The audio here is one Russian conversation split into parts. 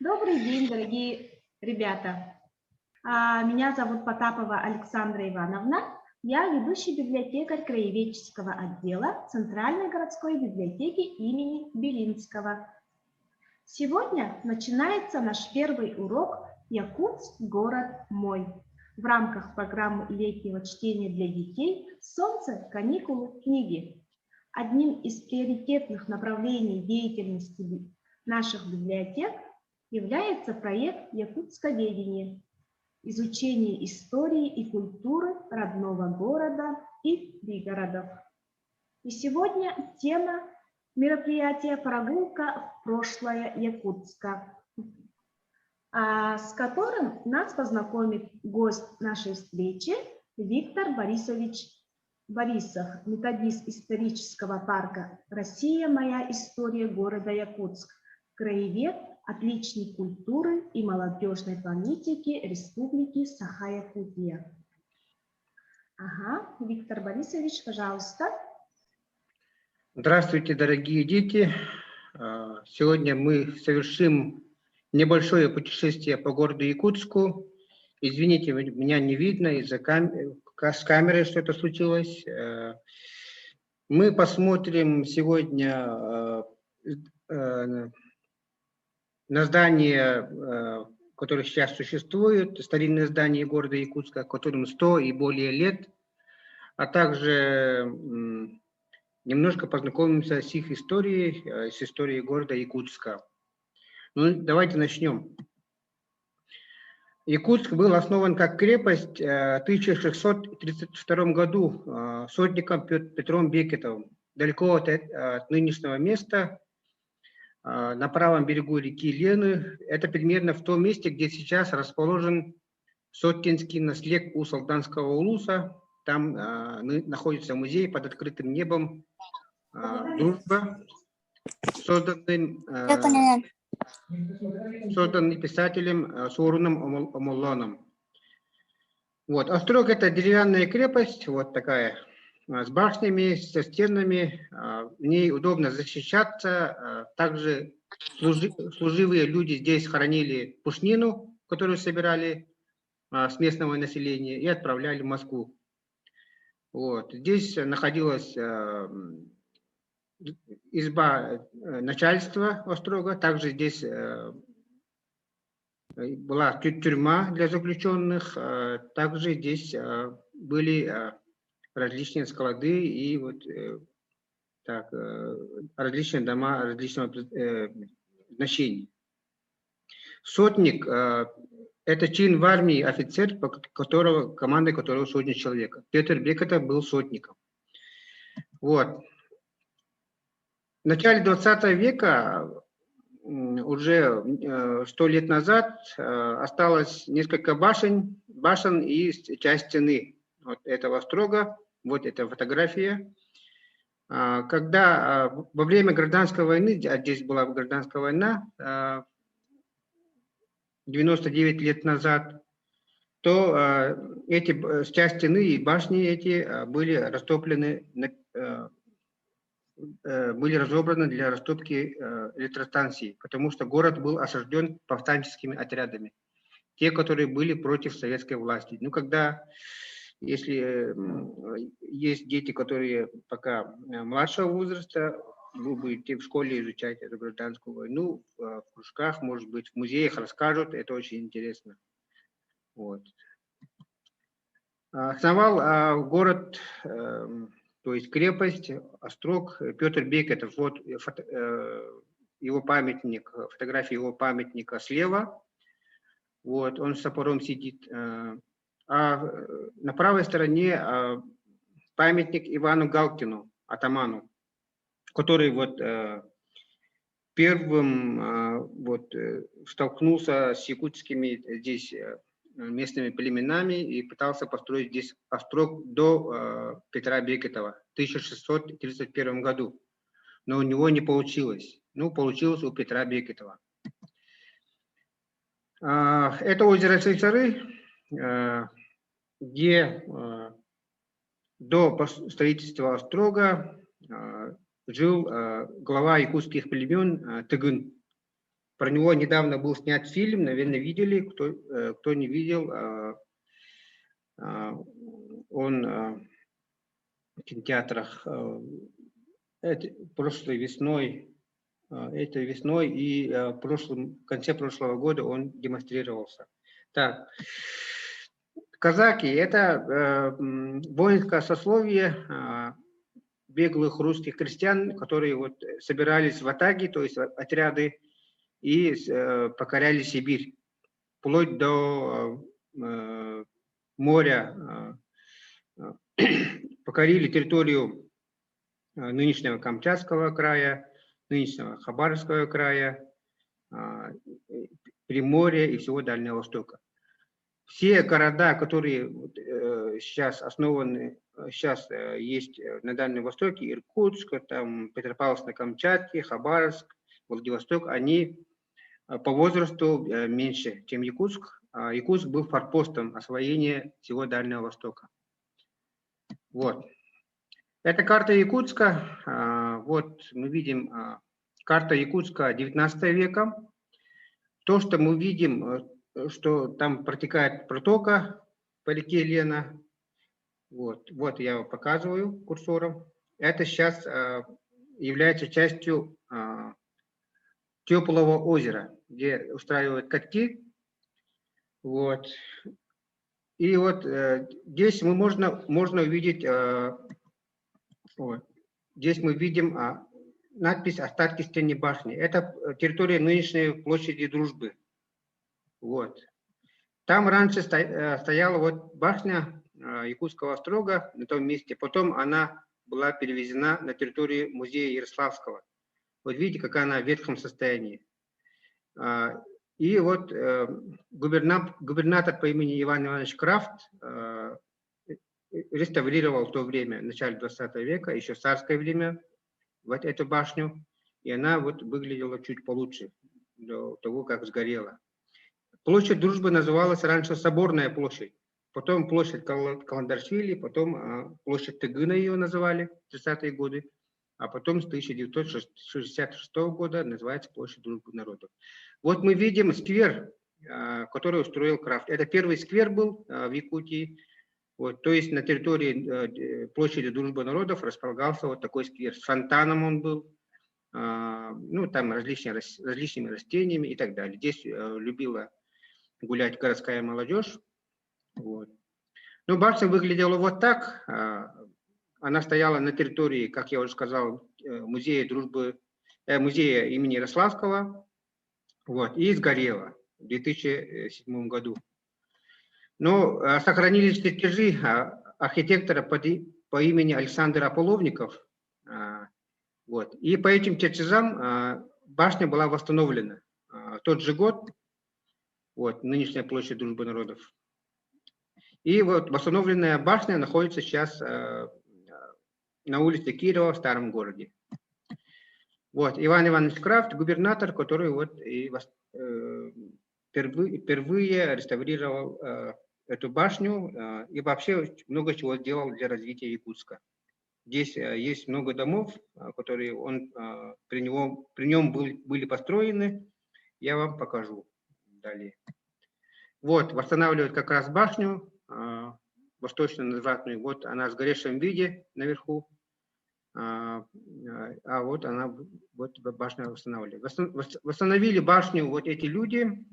Добрый день, дорогие ребята. Меня зовут Потапова Александра Ивановна. Я ведущий библиотекарь краеведческого отдела Центральной городской библиотеки имени Белинского. Сегодня начинается наш первый урок «Якутск. Город мой» в рамках программы летнего чтения для детей «Солнце, каникулы, книги». Одним из приоритетных направлений деятельности наших библиотек является проект «Якутсковедение» – изучение истории и культуры родного города и пригородов. И сегодня тема мероприятия «Прогулка в прошлое Якутска», с которым нас познакомит гость нашей встречи Виктор Борисович Борисов, методист исторического парка «Россия. Моя история города Якутск», краевед, отличник культуры и молодежной политики Республики Саха-Якутия. Виктор Борисович, пожалуйста. Здравствуйте, дорогие дети. Сегодня мы совершим небольшое путешествие по городу Якутску. Извините, меня не видно из-за с камерой что-то случилось. Мы посмотрим сегодня на здания, которые сейчас существуют, старинные здания города Якутска, которым 100 и более лет, а также немножко познакомимся с их историей, с историей города Якутска. Ну, давайте начнем. Якутск был основан как крепость в 1632 году сотником Петром Бекетовым, далеко от нынешнего места, на правом берегу реки Лены. Это примерно в том месте, где сейчас расположен Соткинский наследник у Салданского улуса. Там находится музей под открытым небом «Дружба», созданный писателем Сооруном Омолланом. Вот. Острог – это деревянная крепость, вот такая, с башнями, со стенами. В ней удобно защищаться. Также служивые люди здесь хранили пушнину, которую собирали с местного населения и отправляли в Москву. Вот. Здесь находилась изба начальства острога, также здесь была тюрьма для заключенных, также здесь были различные склады и вот различные дома различного значения. Сотник – это чин в армии, офицер, командой которого сотни человек. Петр Бекетов был сотником. Вот. В начале 20 века, уже 100 лет назад, осталось несколько башен и часть стены вот этого острога. Вот эта фотография. Когда во время гражданской войны, а здесь была гражданская война, 99 лет назад, то часть стены и башни эти были растоплены, были разобраны для растопки электростанций, потому что город был осажден повстанческими отрядами, те, которые были против советской власти. Ну, если есть дети, которые пока младшего возраста, вы будете в школе изучать эту гражданскую войну, в кружках, может быть, в музеях расскажут, это очень интересно. Вот. Основал город, то есть крепость, острог Петр Бекетов. Вот его памятник, фотография его памятника слева. Вот, он с топором сидит. А на правой стороне памятник Ивану Галкину, атаману, который вот первым столкнулся с якутскими здесь местными племенами и пытался построить здесь острог до Петра Бекетова в 1631 году. Но у него не получилось. Ну, получилось у Петра Бекетова. Это озеро Сайсары, где до строительства острога жил глава якутских племен Тыгын. Про него недавно был снят фильм, наверное, видели, кто не видел. Он в кинотеатрах прошлой весной, этой весной и в конце прошлого года он демонстрировался. Так. Казаки – это воинское сословие беглых русских крестьян, которые вот собирались в атаги, то есть отряды, и покоряли Сибирь, вплоть до моря, покорили территорию нынешнего Камчатского края, нынешнего Хабаровского края, Приморья и всего Дальнего Востока. Все города, которые сейчас основаны, сейчас есть на Дальнем Востоке, Иркутск, там, Петропавловск на Камчатке, Хабаровск, Владивосток, они по возрасту меньше, чем Якутск. Якутск был форпостом освоения всего Дальнего Востока. Вот. Это карта Якутска. Вот мы видим карта Якутска 19 века. То, что мы видим, что там протекает протока по реке Лена. Вот я показываю курсором. Это сейчас является частью теплого озера, где устраивают катки. Вот. И вот здесь можно увидеть, здесь мы видим надпись «Остатки стены башни». Это территория нынешней площади Дружбы. Вот. Там раньше стояла вот башня Якутского острога на том месте. Потом она была перевезена на территорию музея Ярославского. Вот видите, какая она в ветхом состоянии. И вот губернатор по имени Иван Иванович Крафт реставрировал в то время, в начале 20 века, еще в царское время, вот эту башню. И она вот выглядела чуть получше до того, как сгорела. Площадь Дружбы называлась раньше Соборная площадь, потом площадь Каландаршвили, потом площадь Тыгына ее называли в 30-е годы, а потом с 1966 года называется площадь Дружбы народов. Вот мы видим сквер, который устроил Крафт. Это первый сквер был в Якутии. Вот, то есть на территории площади Дружбы народов располагался вот такой сквер. С фонтаном он был, ну там различными растениями и так далее. Здесь любила гулять городская молодежь. Вот. Ну, башня выглядела вот так. Она стояла на территории, как я уже сказал, музея имени Ярославского. Вот, и сгорела в 2007 году. Но сохранились чертежи архитектора по имени Александр Ополовников. Вот. И по этим чертежам башня была восстановлена в тот же год. Вот, нынешняя площадь Дружбы народов. И вот восстановленная башня находится сейчас на улице Кирова в Старом городе. Вот, Иван Иванович Крафт, губернатор, который вот и впервые реставрировал эту башню и вообще много чего сделал для развития Якутска. Здесь есть много домов, которые при нем были построены. Я вам покажу далее. Вот, восстанавливают как раз башню, восточно-надвратную. Вот она в сгоревшем виде наверху. А вот она, вот башня восстанавливали. Восстановили башню вот эти люди.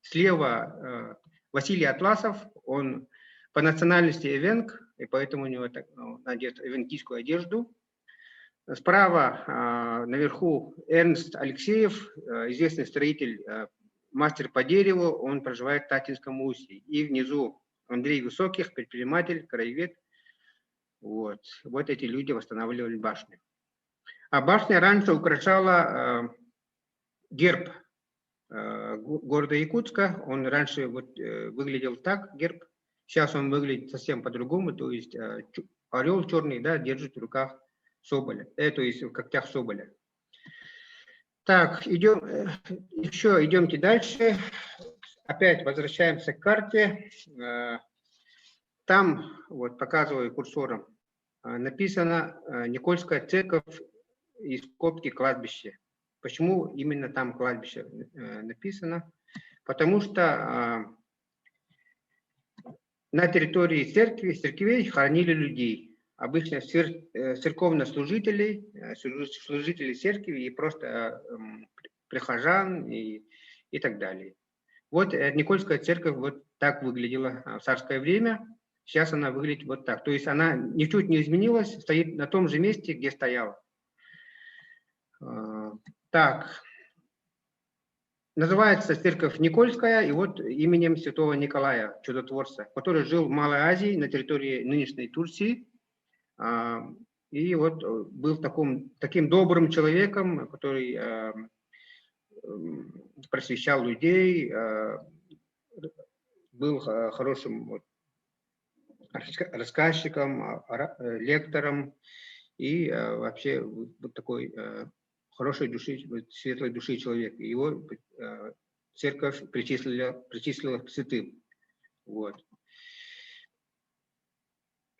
Слева Василий Атласов, он по национальности эвенк, и поэтому у него надет эвенкийскую одежду. Справа наверху Эрнст Алексеев, известный строитель, мастер по дереву, он проживает в Татинском устье. И внизу Андрей Высоких, предприниматель, краевед. Вот эти люди восстанавливали башню. А башня раньше украшала герб города Якутска. Он раньше выглядел так, герб. Сейчас он выглядит совсем по-другому. То есть орел черный, да, держит в руках соболя. То есть в когтях соболя. Так, идемте дальше. Опять возвращаемся к карте. Там, вот показываю курсором, написано Никольская церковь и скобки кладбище. Почему именно там кладбище написано? Потому что на территории церквей хоронили людей. Обычно церковнослужителей, служителей церкви и просто прихожан и так далее. Вот Никольская церковь вот так выглядела в царское время. Сейчас она выглядит вот так. То есть она ничуть не изменилась, стоит на том же месте, где стояла. Так. Называется церковь Никольская, и вот именем святого Николая, чудотворца, который жил в Малой Азии, на территории нынешней Турции. И вот был таким добрым человеком, который просвещал людей, был хорошим рассказчиком, лектором и вообще вот такой хорошей души, светлой души человек. Его церковь причислила к святым. Вот.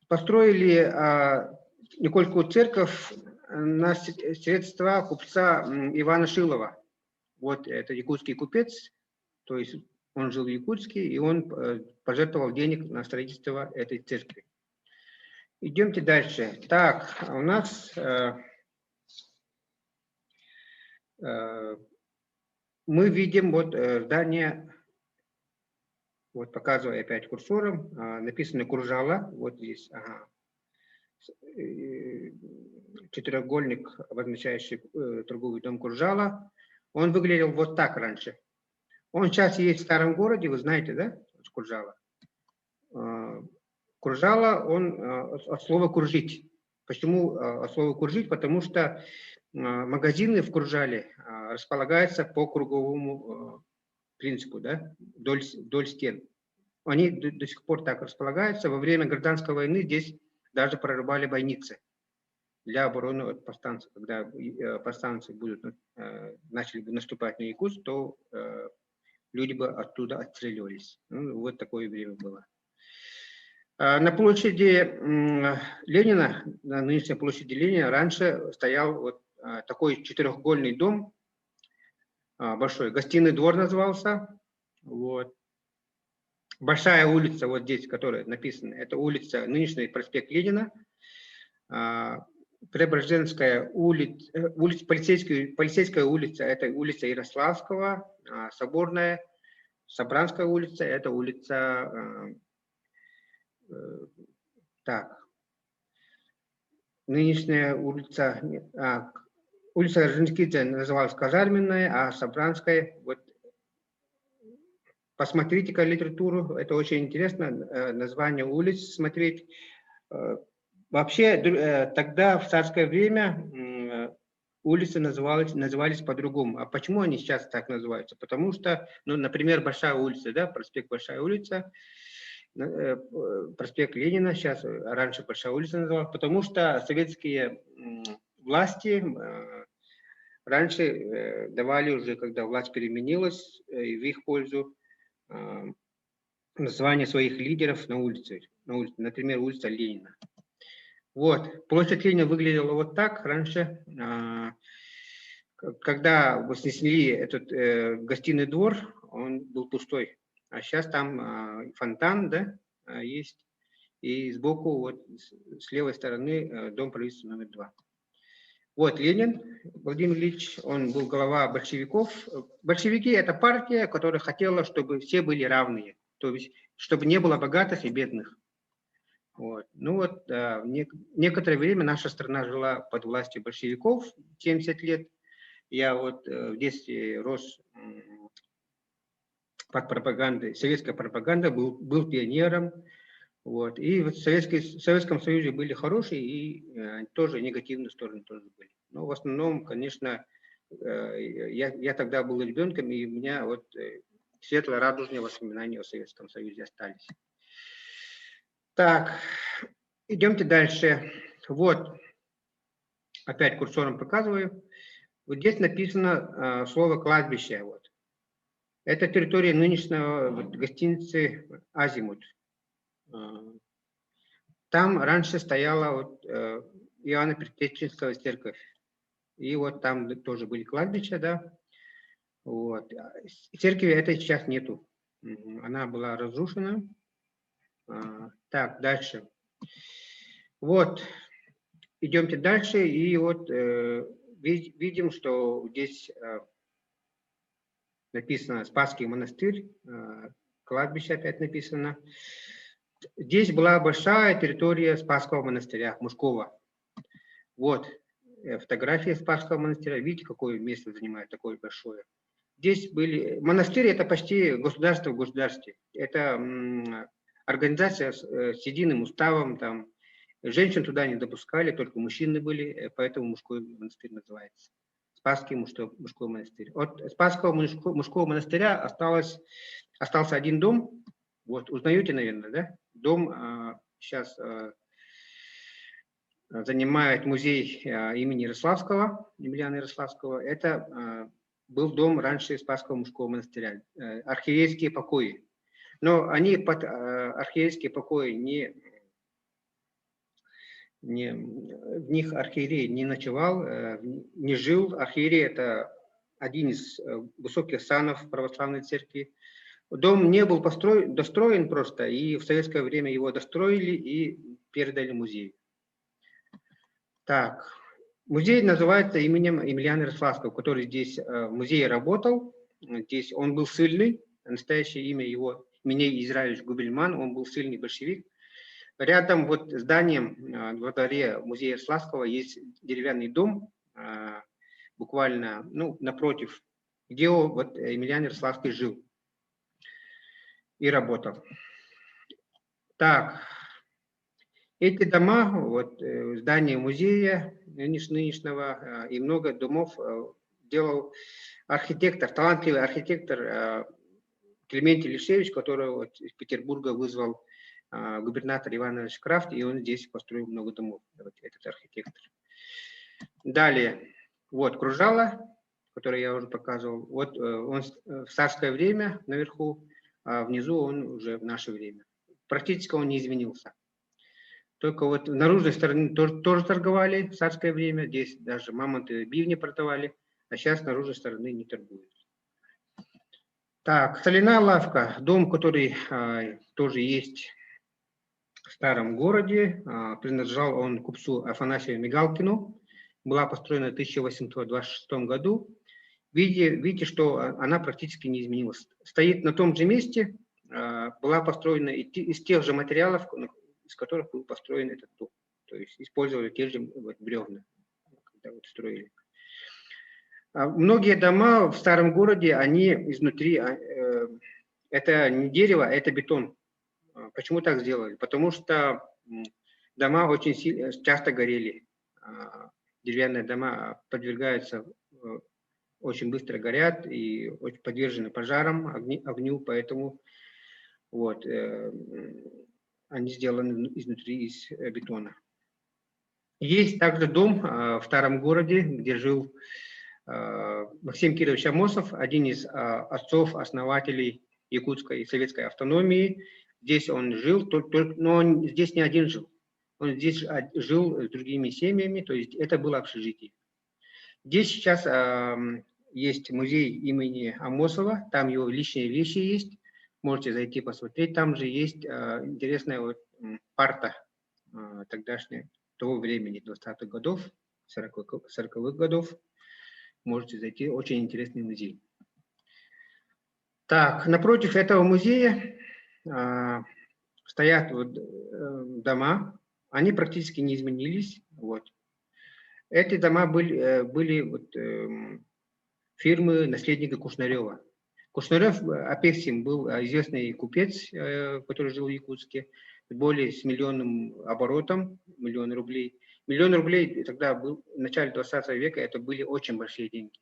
Построили Никольскую церковь на средства купца Ивана Шилова. Вот это якутский купец, то есть он жил в Якутске, и он пожертвовал денег на строительство этой церкви. Идемте дальше. Так, у нас мы видим вот здание, вот показываю опять курсором, написано Куржала, вот здесь, четырехугольник, обозначающий торговый дом Куржала. Он выглядел вот так раньше. Он сейчас есть в старом городе, вы знаете, да, Куржала? Куржала, он от слова «куржить». Почему от слова «куржить»? Потому что магазины в Куржале располагаются по круговому принципу, да, вдоль стен. Они до сих пор так располагаются. Во время гражданской войны здесь даже прорывали бойницы для обороны от повстанцев. Когда повстанцы начали бы наступать на Якутск, то люди бы оттуда отстреливались. Ну, вот такое время было. На площади Ленина, на нынешней площади Ленина, раньше стоял вот такой четырехугольный дом, большой, гостиный двор назывался. Вот. Большая улица, вот здесь, которая написана, это улица, нынешний проспект Ленина, Преображенская улица, полицейская улица, это улица Ярославского, Соборная, Собранская улица, это улица, нынешняя улица, улица Орджоникидзе называлась Казарменная, а Собранская, вот, посмотрите-ка литературу, это очень интересно, название улиц смотреть. Вообще, тогда, в царское время, улицы назывались по-другому. А почему они сейчас так называются? Потому что, ну, например, Большая улица, да, проспект Большая улица, проспект Ленина, сейчас раньше Большая улица называлась, потому что советские власти раньше давали уже, когда власть переменилась, в их пользу, название своих лидеров на улице, например, улица Ленина. Вот, площадь Ленина выглядела вот так раньше. Когда снесли этот гостиный двор, он был пустой. А сейчас там фонтан, да, есть. И сбоку, вот с левой стороны, дом правительства номер 2. Вот Ленин, Владимир Ильич, он был глава большевиков. Большевики – это партия, которая хотела, чтобы все были равные. То есть, чтобы не было богатых и бедных. Вот. Ну вот, некоторое время наша страна жила под властью большевиков, 70 лет. Я вот в детстве рос под пропагандой, советской пропагандой, был пионером. Вот. И в Советском Союзе были хорошие и тоже негативные стороны тоже были. Но в основном, конечно, я тогда был ребенком, и у меня вот светло-радужные воспоминания о Советском Союзе остались. Так, идемте дальше. Вот, опять курсором показываю. Вот здесь написано слово «кладбище». Вот. Это территория нынешнего гостиницы «Азимут». Там раньше стояла вот, Иоанна Предтеченская церковь. И вот там тоже были кладбища, да. Вот. Церкви этой сейчас нету. Она была разрушена. Так, дальше. Вот. Идемте дальше. И вот видим, что здесь написано Спасский монастырь. Кладбище опять написано. Здесь была большая территория Спасского монастыря, мужского. Вот фотография Спасского монастыря. Видите, какое место занимает, такое большое. Здесь были... Монастырь – это почти государство в государстве. Это организация с единым уставом. Там. Женщин туда не допускали, только мужчины были, поэтому мужской монастырь называется. Спасский мужской монастырь. От Спасского мужского монастыря остался один дом. Вот, узнаете, наверное, да? Дом сейчас занимает музей имени Ярославского, Емельяна Ярославского. Это был дом раньше Спасского мужского монастыря. Архиерейские покои. Но они под архиерейские покои в них архиерей не ночевал, не жил. Архиерей – это один из высоких санов православной церкви. Дом не был достроен просто, и в советское время его достроили и передали музею. Так, музей называется именем Емельяна Ярославского, который здесь в музее работал. Здесь он был ссыльный, настоящее имя его Миней Израилевич Губельман, он был ссыльный большевик. Рядом вот с зданием во дворе музея Ярославского есть деревянный дом, буквально напротив, где вот Емельян Ярославский жил и работал. Так, эти дома, вот здание музея нынешнего и много домов делал архитектор, талантливый архитектор Климентий Лишевич, которого из Петербурга вызвал губернатор Иван Иванович Крафт, и он здесь построил много домов, вот этот архитектор. Далее, вот кружало, которое я уже показывал, вот он в царское время наверху, а внизу он уже в наше время. Практически он не изменился. Только вот в наружной стороне тоже торговали в царское время, здесь даже мамонты и бивни продавали, а сейчас с наружной стороны не торгуют. Так, соляная лавка, дом, который тоже есть в старом городе, принадлежал он купцу Афанасию Мигалкину, была построена в 1826 году. Видите, что она практически не изменилась. Стоит на том же месте, была построена из тех же материалов, из которых был построен этот дом. То есть использовали те же бревна, когда вот строили. Многие дома в старом городе, они изнутри, это не дерево, это бетон. Почему так сделали? Потому что дома очень часто горели. Деревянные дома подвергаются, очень быстро горят и очень подвержены пожарам, огню, поэтому вот, они сделаны изнутри из бетона. Есть также дом в старом городе, где жил Максим Кирович Амосов, один из отцов-основателей якутской и советской автономии. Здесь он жил, но он здесь не один жил. Он здесь жил с другими семьями, то есть это было общежитие. Здесь сейчас есть музей имени Амосова, там его личные вещи есть. Можете зайти посмотреть. Там же есть интересная вот парта тогдашняя, того времени, 20-х годов, 40-х годов. Можете зайти. Очень интересный музей. Так, напротив этого музея стоят вот дома. Они практически не изменились. Вот. Эти дома были вот, фирмы наследника Кушнарева. Кушнарев Апексин был известный купец, который жил в Якутске, более с миллионным оборотом, миллион рублей. Миллион рублей тогда был, в начале 20 века, это были очень большие деньги.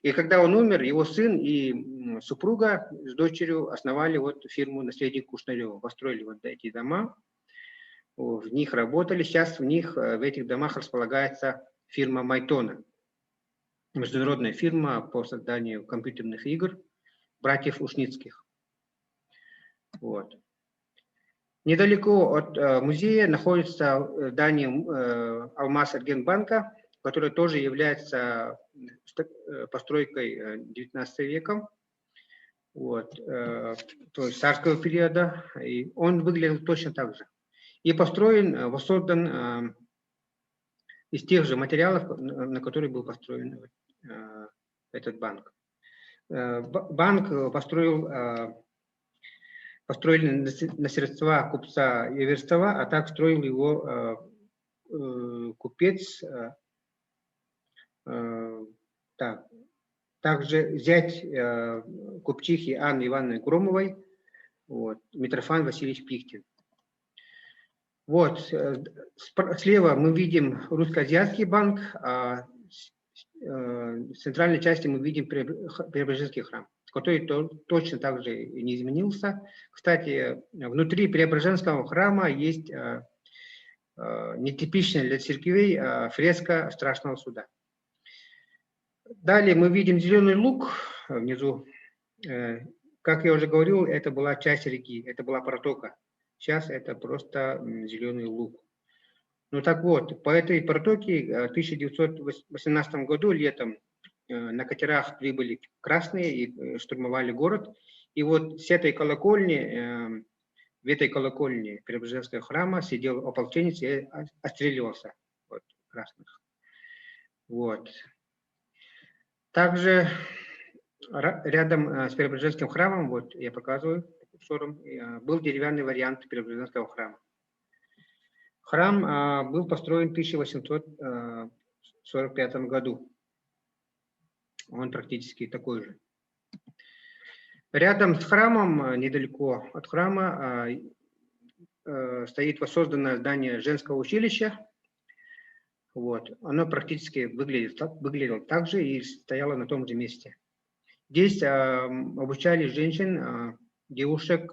И когда он умер, его сын и супруга с дочерью основали вот фирму наследник Кушнарева, построили вот эти дома, в них работали. Сейчас в этих домах располагается фирма Майтона, международная фирма по созданию компьютерных игр братьев Ушницких. Вот. Недалеко от музея находится здание Алмаз Эргенбанка. которая тоже является постройкой 19 века, вот, то есть царского периода, и он выглядел точно так же. И построен, воссоздан из тех же материалов, на которые был построен этот банк. Банк построили на средства купца Еверстова, а так строил его купец, также зять купчихи Анны Ивановны Громовой, вот, Митрофан Васильевич Пихтин. Вот, слева мы видим Русско-Азиатский банк, а в центральной части мы видим Преображенский храм, который точно так же не изменился. Кстати, внутри Преображенского храма есть нетипичная для церквей фреска Страшного суда. Далее мы видим Зеленый Луг внизу. Как я уже говорил, это была часть реки, это была протока. Сейчас это просто Зеленый Луг. Ну так вот, по этой протоке в 1918 году летом на катерах прибыли красные и штурмовали город. И вот с этой колокольни, в этой колокольне Преображенского храма сидел ополченец и отстреливался от красных. Вот. Также рядом с Преображенским храмом, вот я показываю, был деревянный вариант Преображенского храма. Храм был построен в 1845 году. Он практически такой же. Рядом с храмом, недалеко от храма, стоит воссозданное здание женского училища. Вот. Оно практически выглядело так же и стояло на том же месте. Здесь обучали женщин, девушек,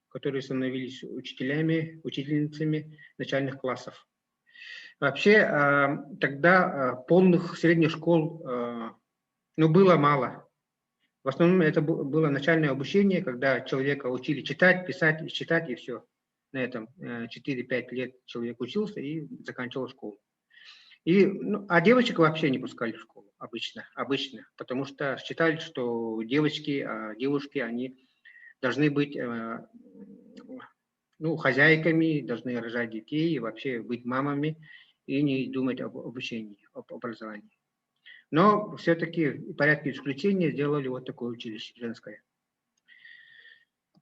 которые становились учителями, учительницами начальных классов. Вообще, тогда полных средних школ было мало. В основном это было начальное обучение, когда человека учили читать, писать и считать, и все. На этом 4-5 лет человек учился и заканчивал школу. А девочек вообще не пускали в школу обычно, потому что считали, что девушки, они должны быть хозяйками, должны рожать детей, и вообще быть мамами и не думать об обучении, об образовании. Но все-таки в порядке исключения сделали вот такое училище женское.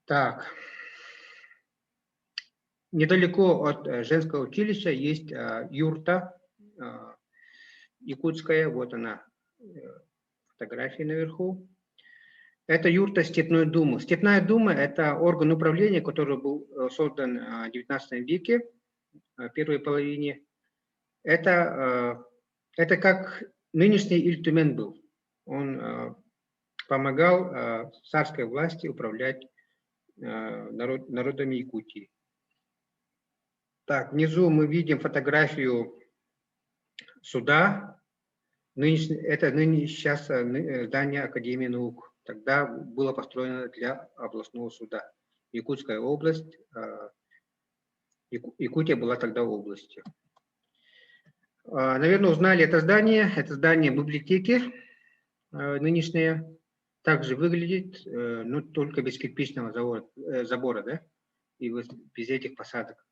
Так. Недалеко от женского училища есть юрта якутская, вот она, фотография наверху. Это юрта Степной Думы. Степная Дума – это орган управления, который был создан в XIX веке, в первой половине. Это как нынешний Иль-Тюмен был. Он помогал царской власти управлять народами Якутии. Так, внизу мы видим фотографию суда. Это сейчас здание Академии наук. Тогда было построено для областного суда. Якутская область, Якутия была тогда областью. Наверное, узнали это здание библиотеки нынешнее. Также выглядит, но только без кирпичного забора, да, и без этих посадок.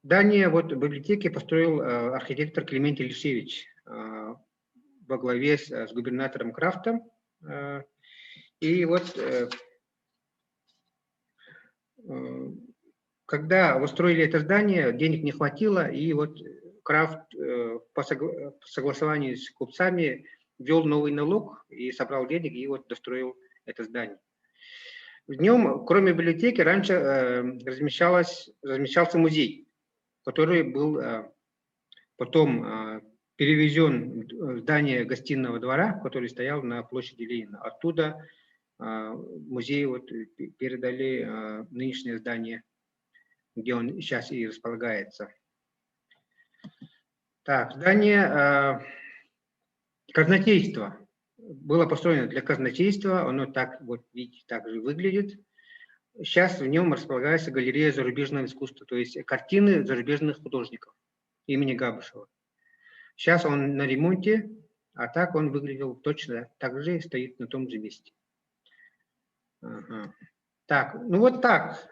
Здание библиотеки построил архитектор Климент Ильшевич во главе с губернатором Крафтом. И когда устроили это здание, денег не хватило, и Крафт по согласованию с купцами ввел новый налог и собрал денег, и достроил это здание. В нем, кроме библиотеки, раньше размещался музей, который был потом перевезен в здание гостиного двора, который стоял на площади Ленина. Оттуда музей передали нынешнее здание, где он сейчас и располагается. Так, здание казначейства. Было построено для казначейства, оно так, видите, так же выглядит. Сейчас в нем располагается галерея зарубежного искусства, то есть картины зарубежных художников. имени Габышева. Сейчас он на ремонте, а так он выглядел точно так же и стоит на том же месте. Ага. Так, ну вот так,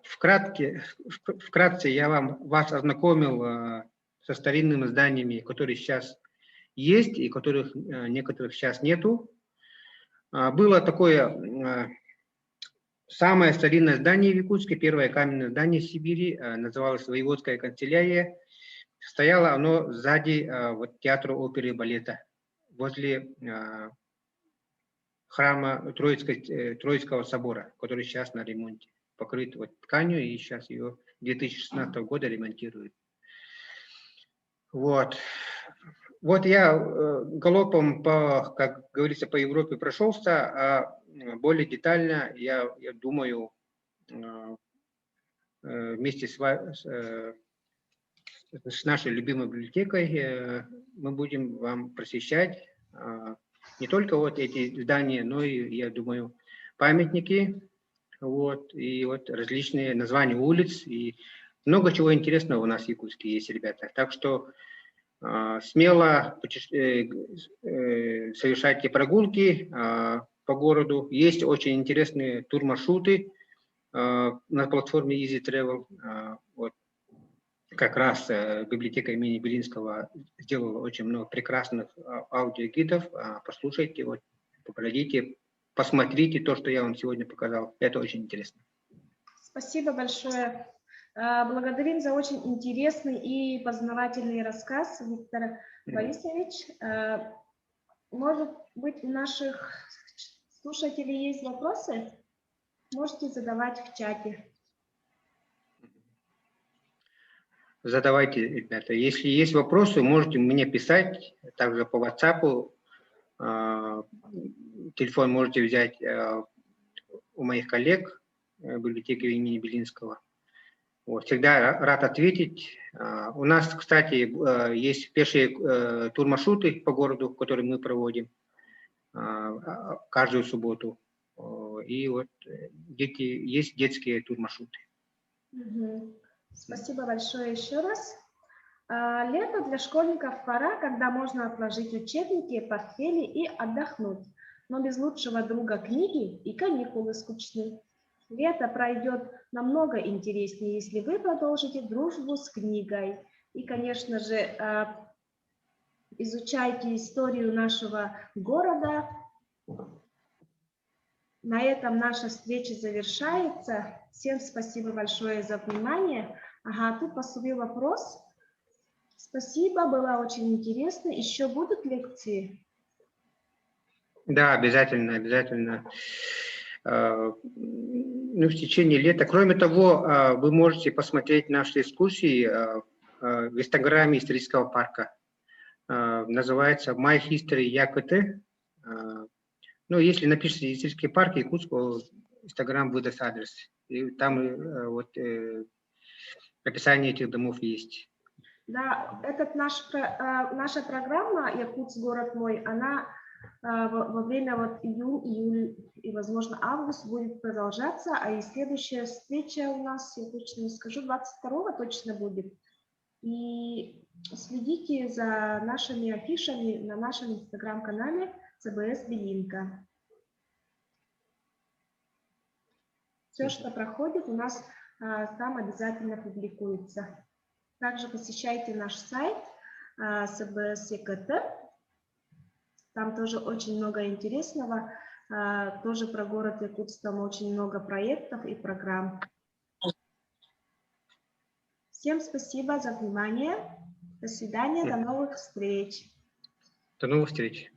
вкратце я вас ознакомил со старинными зданиями, которые сейчас есть и которых некоторых сейчас нету. Было такое самое старинное здание в Якутске, первое каменное здание в Сибири, называлось Воеводская канцелярия. Стояло оно сзади вот, театра оперы и балета, возле храма Троицкого собора, который сейчас на ремонте, покрыт вот тканью, и сейчас ее 2016 года ремонтируют. Вот. Вот я галопом, как говорится, по Европе прошелся, а более детально, я думаю, вместе с нашей любимой библиотекой мы будем вам просвещать не только вот эти здания, но и, я думаю, памятники, вот, и вот различные названия улиц, и много чего интересного у нас в Якутске есть, ребята. Так что смело совершайте прогулки по городу. Есть очень интересные турмаршруты на платформе Easy Travel. Вот. Как раз библиотека имени Белинского сделала очень много прекрасных аудиогидов. Послушайте, вот, поглядите, посмотрите то, что я вам сегодня показал. Это очень интересно. Спасибо большое. Благодарим за очень интересный и познавательный рассказ, Виктор Борисович. Может быть, у наших слушателей есть вопросы? Можете задавать в чате. Задавайте, ребята. Если есть вопросы, можете мне писать, также по WhatsApp. Телефон можете взять у моих коллег библиотеки имени Белинского. Вот, всегда рад ответить. У нас, кстати, есть пешие турмаршруты по городу, которые мы проводим каждую субботу. И вот есть детские турмаршруты. Спасибо большое еще раз. Лето для школьников пора, когда можно отложить учебники, портфели и отдохнуть. Но без лучшего друга книги и каникулы скучны. Лето пройдет намного интереснее, если вы продолжите дружбу с книгой. И, конечно же, изучайте историю нашего города. На этом наша встреча завершается. Всем спасибо большое за внимание. Ага, тут поступил вопрос. Спасибо, было очень интересно. Еще будут лекции? Да, обязательно, обязательно. Ну, в течение лета. Кроме того, вы можете посмотреть наши экскурсии в инстаграме исторического парка. Называется My History Якуты. Ну, если напишите исторический парк Якутского, инстаграм выдаст адрес. И там вот описание этих домов есть. Да, наша программа «Якутск, город мой», она во время вот июль и, возможно, август будет продолжаться, а и следующая встреча у нас, я точно не скажу, 22-го точно будет. И следите за нашими афишами на нашем инстаграм-канале ЦБС Белинка. Все, что проходит, у нас там обязательно публикуется. Также посещайте наш сайт ЦБС ЕКТ. Там тоже очень много интересного. Тоже про город Якутск, там очень много проектов и программ. Всем спасибо за внимание. До свидания, до новых встреч. До новых встреч.